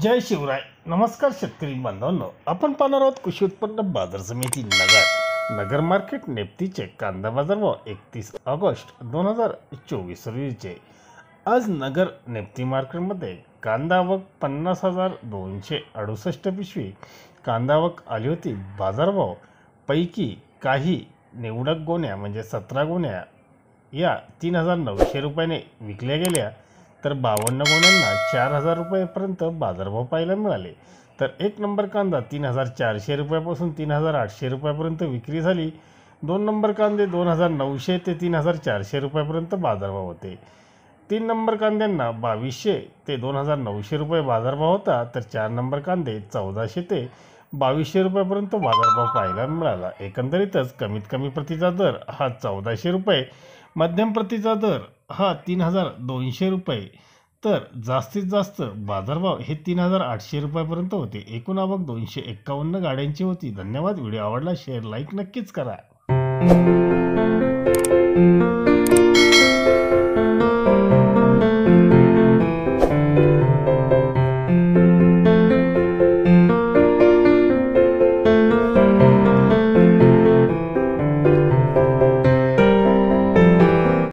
जय शिवराय. नमस्कार शेतकरी बांधवांनो, आपण पाहणार आहोत कृषी उत्पन्न बाजार समिती नगर मार्केट नेप्तीचे कांदा बाजार भाव 31 ऑगस्ट 2024 रोजीचे. आज नगर नेप्ती मार्केटमध्ये कांदा आवक 50,268 पिशवी कांदा आवक आली होती. बाजारभाव पैकी काही निवडक गोण्या म्हणजे 17 गोण्या या 3,900 रुपयाने विकल्या गेल्या, तर 52 गोण्यांना 4,000 रुपयेपर्यंत बाजारभाव पाहायला मिळाले. तर 1 नंबर कांदा 3,400 रुपयापासून 3,800 रुपयापर्यंत विक्री झाली. 2 नंबर कांदे 2,900 ते 3,400 रुपयापर्यंत बाजारभाव होते. 3 नंबर कांद्यांना 2,200 ते 2,900 रुपये बाजारभाव होता, तर 4 नंबर कांदे 1,400 ते 2,200 रुपयापर्यंत बाजारभाव पाहायला मिळाला. एकंदरीतच कमीत कमी प्रतीचा दर हा 1,400 रुपये, मध्यम प्रतीचा दर हा 3,200 रुपये, तर जास्तीत जास्त बाजारभाव हे 3,800 रुपयापर्यंत होते. एकूण आवक 251 गाड्यांची होती. धन्यवाद. व्हिडिओ आवडला शेअर लाईक नक्कीच करा.